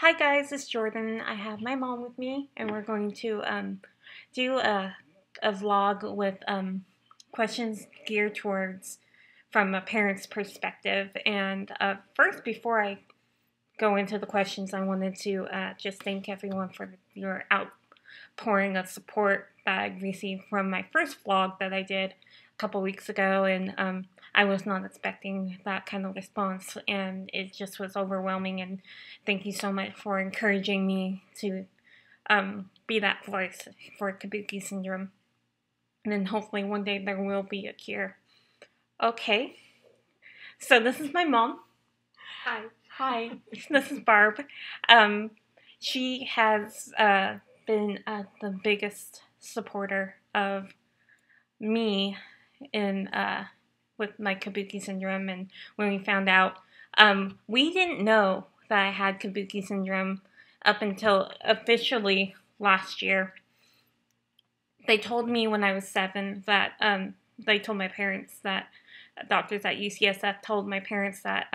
Hi guys, it's Jordan. I have my mom with me, and we're going to do a vlog with questions geared towards from a parent's perspective. And first, before I go into the questions, I wanted to just thank everyone for your outpouring of support that I received from my first vlog that I did a couple weeks ago, and I was not expecting that kind of response, and it just was overwhelming. And thank you so much for encouraging me to be that voice for Kabuki syndrome. And then hopefully one day there will be a cure. Okay, so this is my mom. Hi. Hi, this is Barb. She has been the biggest supporter of me in with my Kabuki syndrome, and when we found out, we didn't know that I had Kabuki syndrome up until officially last year. They told me when I was 7 that they told my parents that doctors at UCSF told my parents that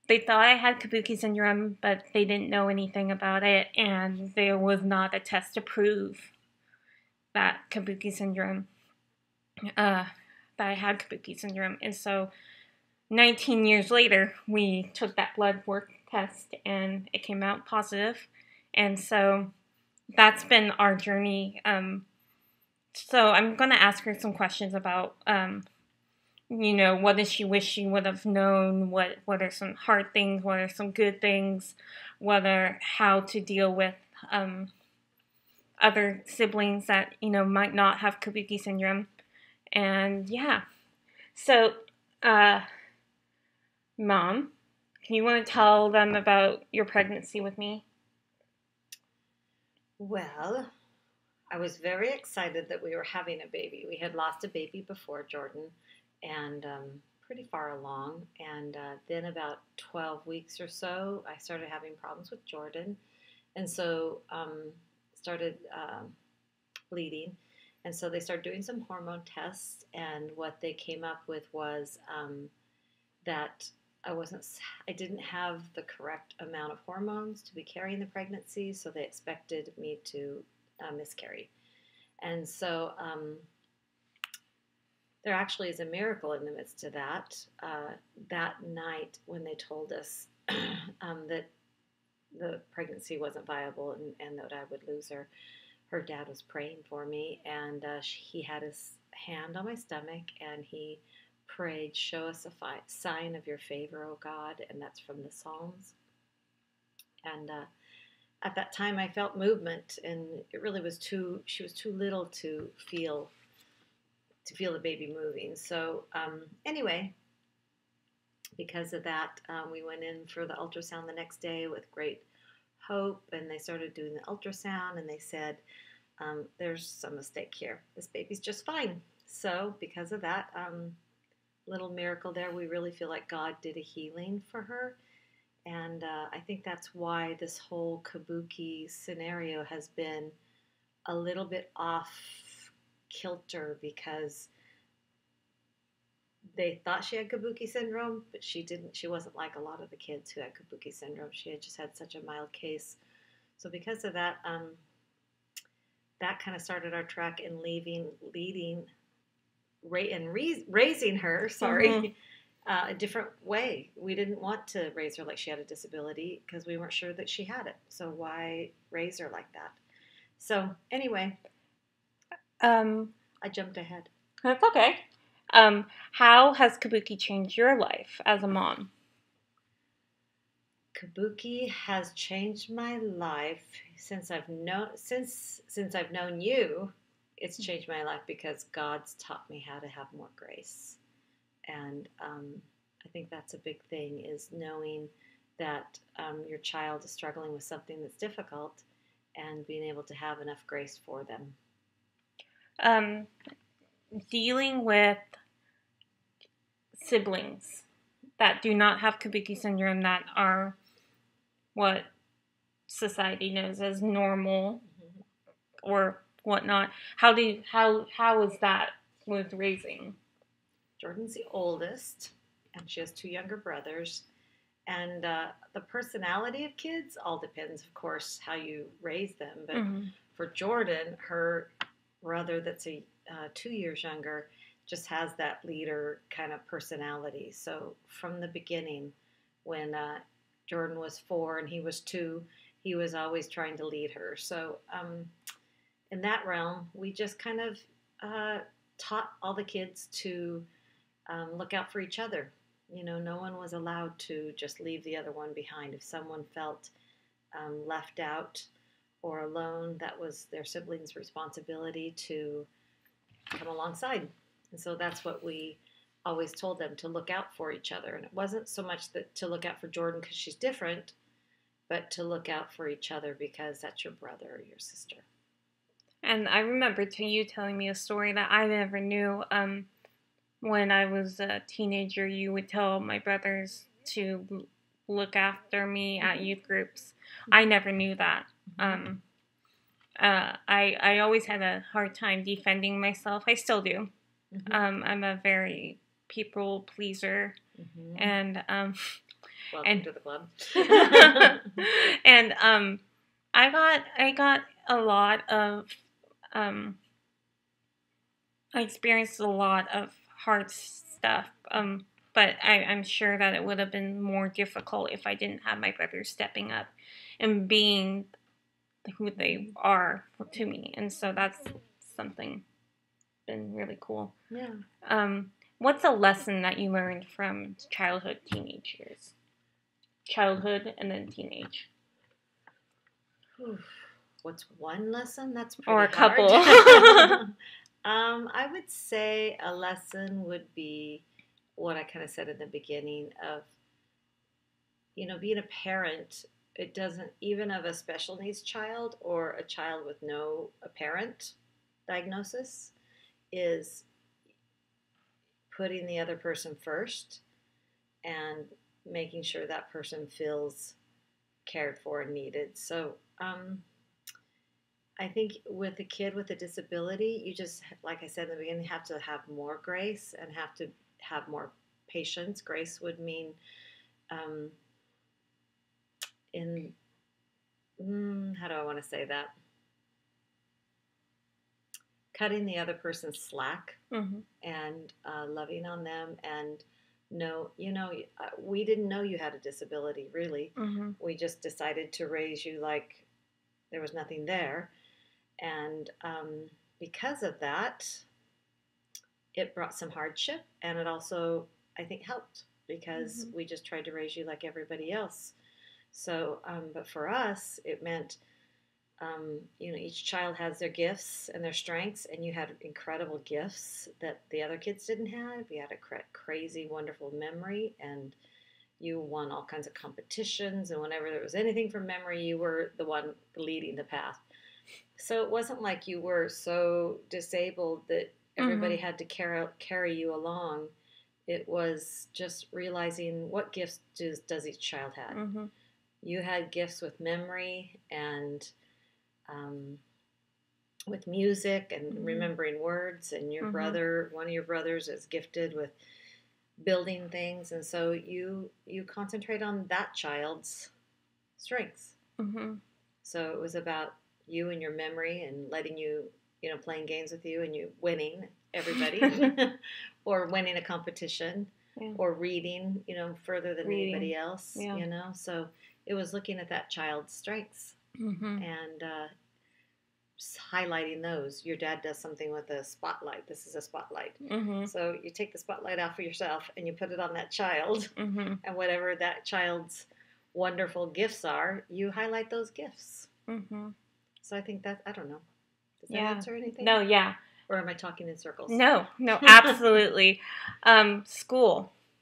they thought I had Kabuki syndrome, but they didn't know anything about it, and there was not a test to prove that Kabuki syndrome, that I had Kabuki syndrome. And so 19 years later, we took that blood work test, and it came out positive. And so that's been our journey. So I'm going to ask her some questions about what does she wish she would have known? What are some hard things? What are some good things? How to deal with other siblings that might not have Kabuki syndrome, and yeah. So, Mom, you want to tell them about your pregnancy with me? Well, I was very excited that we were having a baby. We had lost a baby before, Jordan, and pretty far along. And then about 12 weeks or so, I started having problems with Jordan. And so started bleeding. And so they started doing some hormone tests. And what they came up with was that I didn't have the correct amount of hormones to be carrying the pregnancy, so they expected me to miscarry. And so there actually is a miracle in the midst of that. That night when they told us that the pregnancy wasn't viable and that I would lose her dad was praying for me, and he had his hand on my stomach, and he prayed, "Show us a sign of your favor, O God," and that's from the Psalms. And at that time, I felt movement, and it really was she was too little to feel the baby moving. So anyway, because of that, we went in for the ultrasound the next day with great hope, and they started doing the ultrasound, and they said, "There's some mistake here. This baby's just fine." So because of that, little miracle there, we really feel like God did a healing for her. And I think that's why this whole Kabuki scenario has been a little bit off kilter, because they thought she had Kabuki syndrome, but she didn't. She wasn't like a lot of the kids who had Kabuki syndrome. She had just had such a mild case. So because of that, that kind of started our track in raising her, a different way. We didn't want to raise her like she had a disability because we weren't sure that she had it. So why raise her like that? So anyway, I jumped ahead. That's okay. How has Kabuki changed your life as a mom? Kabuki has changed my life since I've known you. It's changed my life because God's taught me how to have more grace. And I think that's a big thing, is knowing that your child is struggling with something that's difficult and being able to have enough grace for them. Dealing with siblings that do not have Kabuki syndrome, that are what society knows as normal or whatnot. How is that with raising? Jordan's the oldest, and she has 2 younger brothers. And the personality of kids all depends, of course, how you raise them. But Mm-hmm. for Jordan, her brother, that's 2 years younger, just has that leader kind of personality. So from the beginning, when Jordan was 4 and he was 2, he was always trying to lead her. So in that realm, we just kind of uh, taught all the kids to look out for each other. You know, no one was allowed to just leave the other one behind. If someone felt left out or alone, that was their sibling's responsibility to come alongside. And so that's what we always told them, to look out for each other. And it wasn't so much that to look out for Jordan because she's different, but to look out for each other because that's your brother or your sister. And I remember you telling me a story that I never knew. When I was a teenager, you would tell my brothers to look after me at youth groups. I never knew that. I always had a hard time defending myself. I still do. I'm a very people pleaser, and welcome to the club. And I got a lot of I experienced a lot of hard stuff. But I'm sure that it would have been more difficult if I didn't have my brothers stepping up and being who they are to me. And so that's something been really cool. Yeah. What's a lesson that you learned from childhood, teenage years? Childhood and then teenage. What's one lesson? That's pretty or a hard. couple. I would say a lesson would be what I kind of said in the beginning of, you know, being a parent. It doesn't, even of a special needs child or a child with no apparent diagnosis, is putting the other person first and making sure that person feels cared for and needed. So I think with a kid with a disability, you just, like I said in the beginning, have to have more grace and have to have more patience. Grace would mean how do I want to say that? Cutting the other person's slack and loving on them. And no, we didn't know you had a disability, really. We just decided to raise you like there was nothing there. And because of that, it brought some hardship, and it also, I think, helped because we just tried to raise you like everybody else. So, but for us, it meant, each child has their gifts and their strengths, and you had incredible gifts that the other kids didn't have. You had a crazy, wonderful memory, and you won all kinds of competitions, and whenever there was anything from memory, you were the one leading the path. So it wasn't like you were so disabled that everybody had to carry you along. It was just realizing what gifts does each child have. You had gifts with memory and with music and remembering words, and your brother, one of your brothers, is gifted with building things, and so you concentrate on that child's strengths. So it was about you and your memory and letting you, playing games with you and you winning everybody or winning a competition or reading, further than anybody else, So it was looking at that child's strengths and highlighting those. Your dad does something with a spotlight. This is a spotlight. So you take the spotlight off of yourself and you put it on that child and whatever that child's wonderful gifts are, you highlight those gifts. So I think that, I don't know. Does that answer anything? No, yeah. Or am I talking in circles? No, absolutely.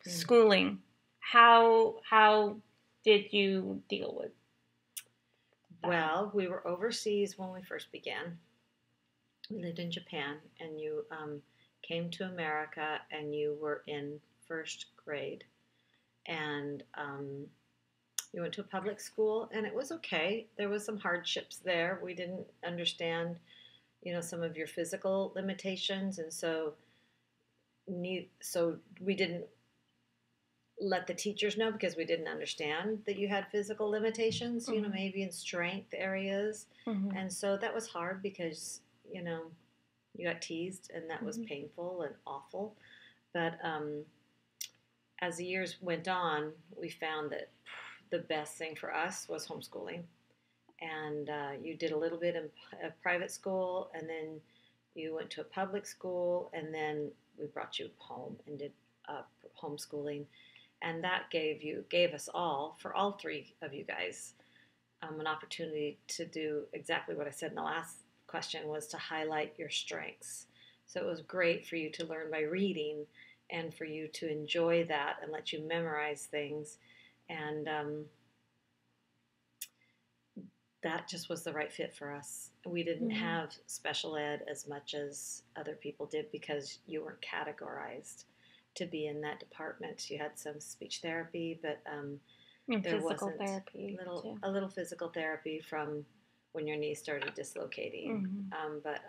Schooling. How did you deal with that? Well, we were overseas when we first began. We lived in Japan, and you came to America, and you were in first grade. And you went to a public school, and it was okay. There was some hardships there. We didn't understand, some of your physical limitations, and so we didn't let the teachers know because we didn't understand that you had physical limitations, Mm-hmm. maybe in strength areas. Mm-hmm. And so that was hard because, you got teased and that was Mm-hmm. painful and awful. But as the years went on, we found that the best thing for us was homeschooling. And you did a little bit in a private school, and then you went to a public school, and then we brought you home and did homeschooling, and that gave us all, for all three of you guys, an opportunity to do exactly what I said in the last question, was to highlight your strengths. So it was great for you to learn by reading and for you to enjoy that and let you memorize things. And that just was the right fit for us. We didn't Mm-hmm. have special ed as much as other people did because you weren't categorized to be in that department. You had some speech therapy, but And there physical wasn't therapy too. a little physical therapy from when your knee started dislocating. Mm-hmm. But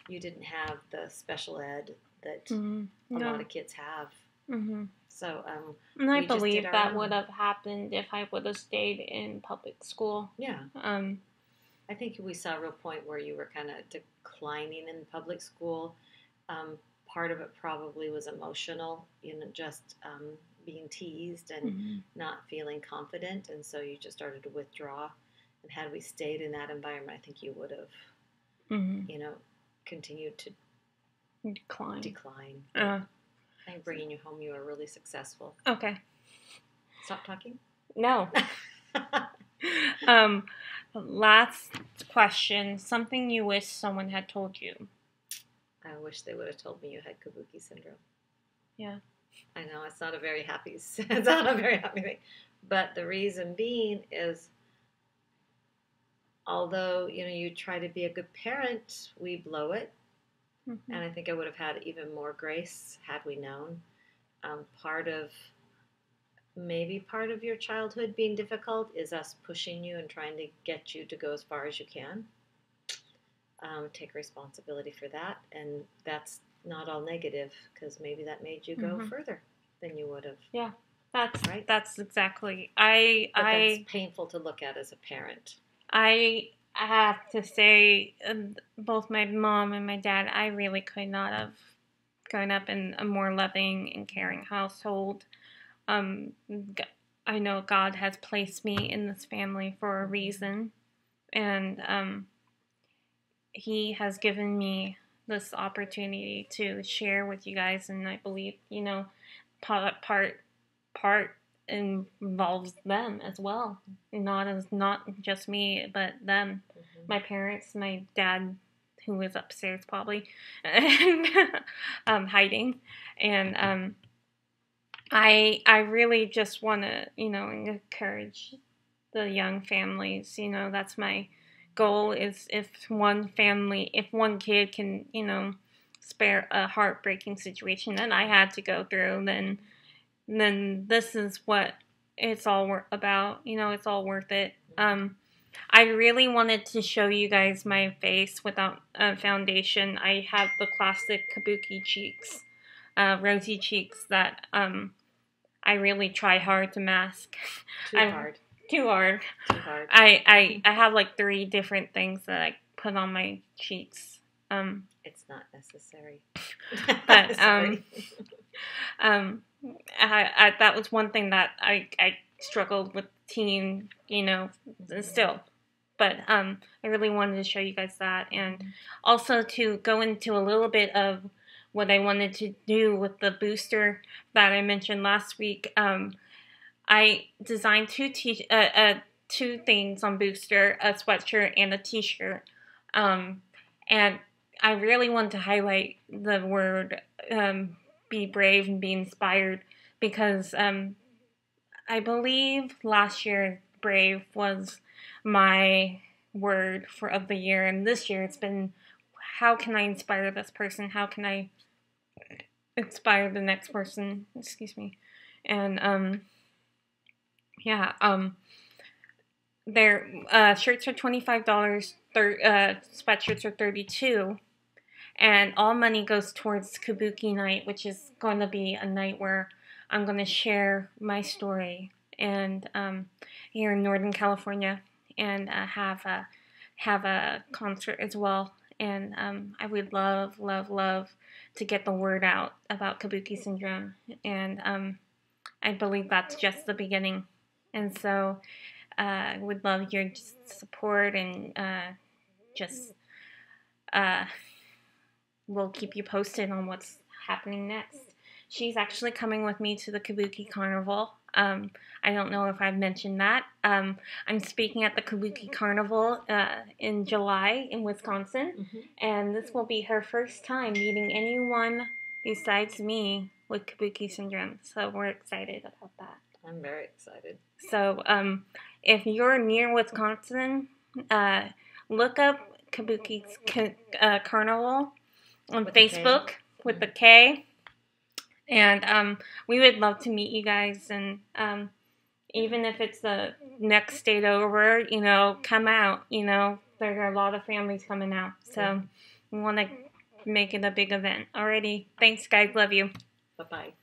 you didn't have the special ed that Mm-hmm. a lot No. of kids have. Mm-hmm. So And I we just did believe our that own. would have happened if I would have stayed in public school. Yeah. Um, I think we saw a real point where you were kind of declining in public school. Part of it probably was emotional, just being teased and mm-hmm. not feeling confident, and so you just started to withdraw. And had we stayed in that environment, I think you would have, Mm-hmm. continued to decline. I think bringing you home, you were really successful. Okay. Stop talking? No. Last question. Something you wish someone had told you. I wish they would have told me you had Kabuki syndrome. Yeah. I know it's not a very happy thing, but the reason being is, although you try to be a good parent, we blow it, Mm-hmm. and I think I would have had even more grace had we known. Part of your childhood being difficult is us pushing you and trying to get you to go as far as you can. Take responsibility for that, and that's not all negative because maybe that made you go Mm-hmm. further than you would have. Yeah. Right? That's exactly. That's painful to look at as a parent. I have to say, both my mom and my dad, I really could not have grown up in a more loving and caring household. Um, I know God has placed me in this family for a reason, and He has given me this opportunity to share with you guys. And I believe, part involves them as well, not just me, but them. Mm-hmm. My parents, my dad, who is upstairs probably, and hiding, and I really just want to encourage the young families. That's my goal. Is if one kid can spare a heartbreaking situation that I had to go through, then this is what it's all about. It's all worth it. I really wanted to show you guys my face without foundation. I have the classic Kabuki cheeks, rosy cheeks that I really try hard to mask. Too hard. Too hard. Too hard. I have like 3 different things that I put on my cheeks. It's not necessary. But that was one thing that I struggled with teen, still. But I really wanted to show you guys that, and also to go into a little bit of what I wanted to do with the booster that I mentioned last week. I designed 2 things on booster, a sweatshirt and a t-shirt, and I really want to highlight the word be brave and be inspired, because I believe last year brave was my word of the year, and this year it's been, how can I inspire this person? How can I inspire the next person? Excuse me. And their shirts are $25. Sweatshirts are $32. And all money goes towards Kabuki night, which is going to be a night where I'm going to share my story and here in Northern California, and have a concert as well. And I would love, love, love to get the word out about Kabuki syndrome. And I believe that's just the beginning. And so I would love your support, and just we'll keep you posted on what's happening next. She's actually coming with me to the Kabuki Carnival. I don't know if I've mentioned that. I'm speaking at the Kabuki Carnival in July in Wisconsin, and this will be her first time meeting anyone besides me with Kabuki syndrome. So we're excited about that. I'm very excited. So if you're near Wisconsin, look up Kabuki's Carnival on Facebook with the K. And we would love to meet you guys. And even if it's the next state over, come out. There are a lot of families coming out. So we want to make it a big event. Alrighty. Thanks, guys. Love you. Bye-bye.